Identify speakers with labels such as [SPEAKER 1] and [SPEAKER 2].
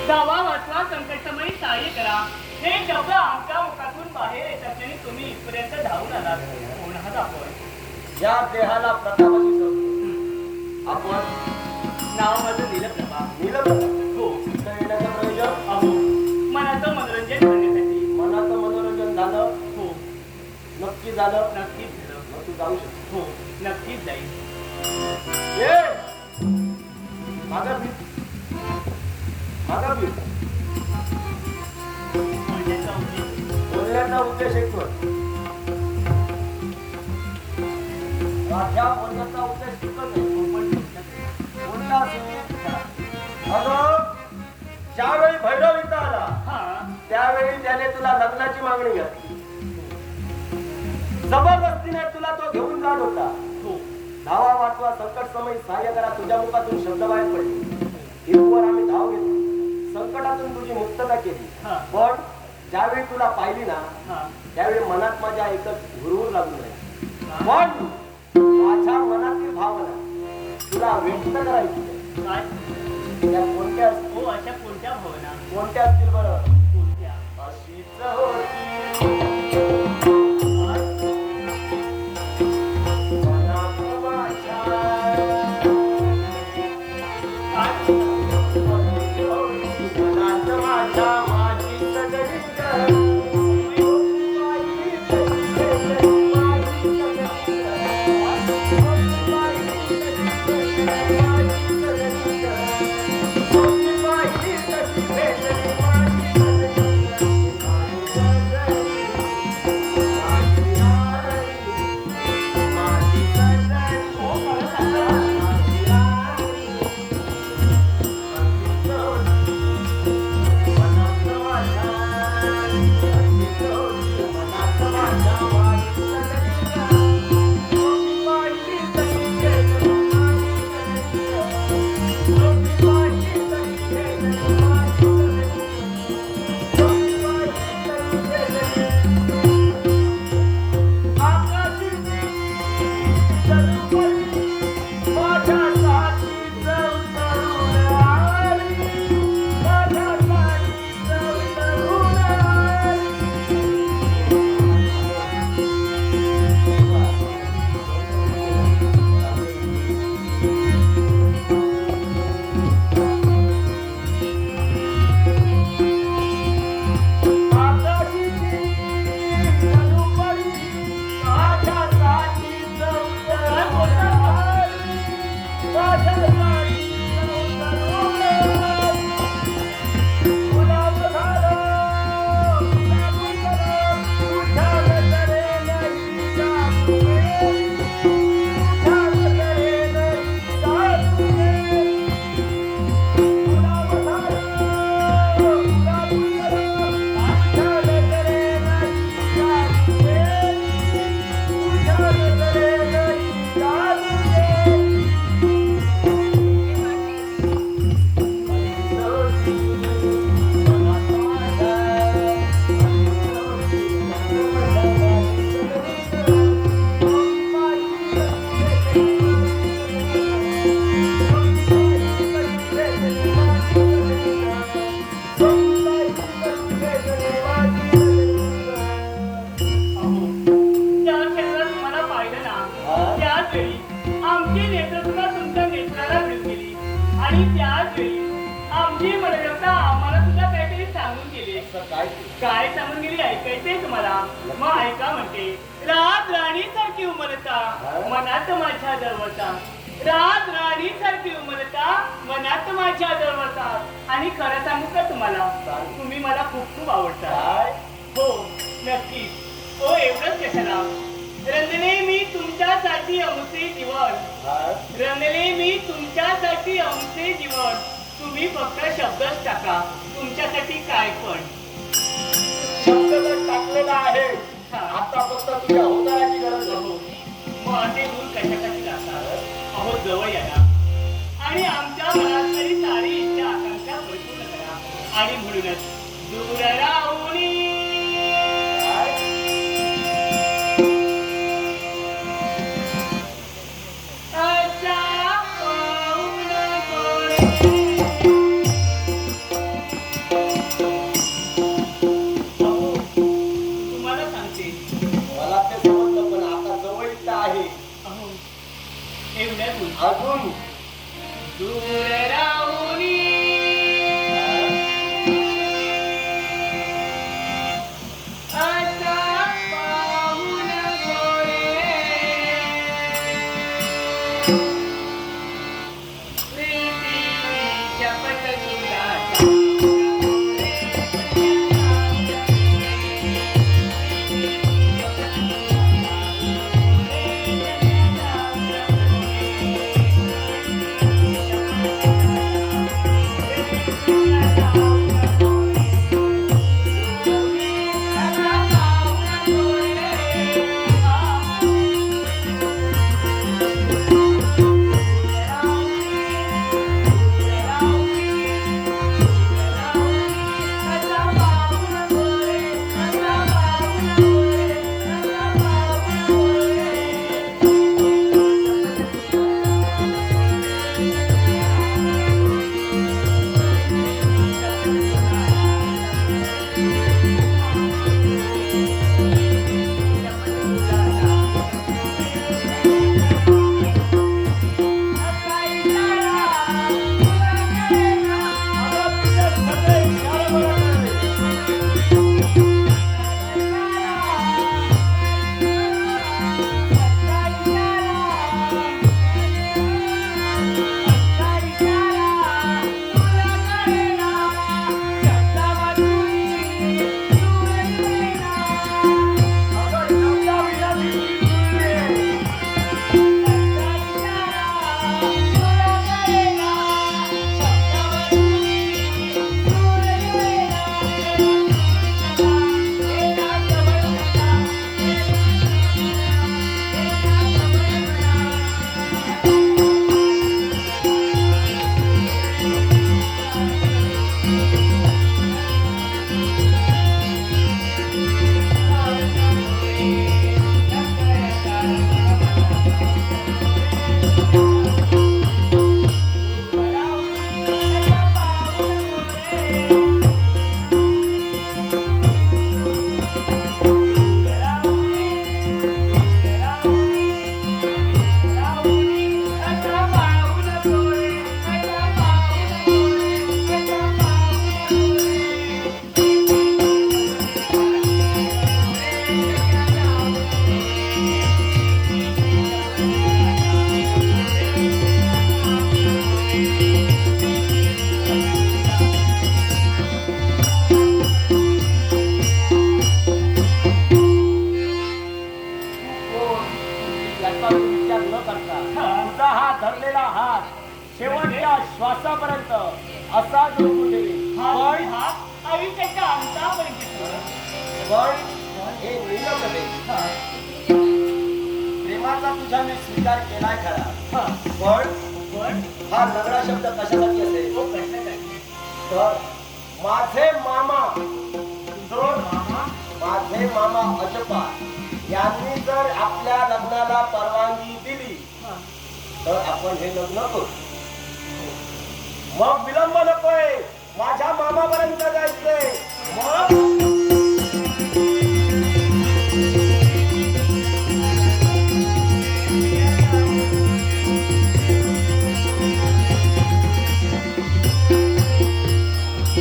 [SPEAKER 1] धावा वाचवा संकटमयी सहाय्य करा हे शब्द आमच्या मुखातून बाहेर येत असल्याने तुम्ही इथपर्यंत धावून आलात. कोण आहात आपण?
[SPEAKER 2] या देहाला प्रतापाची सोबत आपण
[SPEAKER 1] नाव माझं नीलप्रभा.
[SPEAKER 2] नीलप्रभा
[SPEAKER 1] हो.
[SPEAKER 2] इथं येण्याचं प्रयोजन
[SPEAKER 1] अहो मनाचं मनोरंजन करण्यासाठी.
[SPEAKER 2] मनाचं मनोरंजन झालं?
[SPEAKER 1] हो.
[SPEAKER 2] नक्की झालं?
[SPEAKER 1] नक्कीच झालं.
[SPEAKER 2] मग तू जाऊ शकतो.
[SPEAKER 1] हो नक्कीच जाईल.
[SPEAKER 2] ये मागं फिर. मागं फिर. बोलण्याचा उद्देश एकच. माझ्या बोलण्याचा उद्देश एकच आहे. कोणता असेल? अगं ज्यावेळी भैरव इथं आला त्यावेळी त्याने तुला लग्नाची मागणी घातली. जबरदस्तीने तुला तो घेऊन जात होता. धावा वाचवा संकट समय सहाय्य करा तुझ्या मुखातून शब्द बाहेर पडले. हिरवर आम्ही धाव घेतली. संकटातून तुझी मुक्तता केली. पण ज्यावेळी तुला पाहिली ना त्यावेळी मनात माझ्या एकच हुरहुर लागून राहिली. पण माझ्या मनातील भावना तुला व्यक्त करायची.
[SPEAKER 1] काय
[SPEAKER 2] त्या कोणत्या असतील?
[SPEAKER 1] हो अशा कोणत्या भावना?
[SPEAKER 2] कोणत्या असतील बरं?
[SPEAKER 1] कोणत्या?
[SPEAKER 2] अशीच होती
[SPEAKER 1] काय सांगून गेली ऐकायचंय तुम्हाला? मग ऐका म्हणते. रात राणी सारखी उमलता मनात माझ्या दरवता. रात राणी सारखी उमलता मनात माझ्या दरवता. आणि खरं सांगू का तुम्हाला? तुम्ही मला खूप खूप आवडता. हो नक्कीच. हो एवढंच कशाला? रंजने मी तुमच्यासाठी अमुचे जीवन. रंजने मी तुमच्यासाठी अमुचे जीवन. तुम्ही फक्त शब्दच टाका तुमच्यासाठी काय पण.
[SPEAKER 2] शब्द तर टाकलेला आहे. आता फक्त तुझ्या होणाराची गरज आहे.
[SPEAKER 1] मग असे दूर कशासाठी जातात? अहो जवळ या आणि आमच्या मनातली सारी इच्छा आकांक्षा परिपूर्ण करा. आणि म्हणूनच दूर राहुनी आणि हा आयुष्याच्या अंतापर्यंत.
[SPEAKER 2] पण हे नियम नव्हे. प्रेमाचा तुझ्या मी स्वीकार केलाय खरा, पण हा लग्ना शब्द कशासाठी असेल?
[SPEAKER 1] तो कशासाठी?
[SPEAKER 2] तर माझे मामा माझे मामा अजपाळ यांनी जर आपल्या लग्नाला परवानगी दिली तर आपण हे लग्न करू. मग विलंब नकोय. माझ्या मामापर्यंत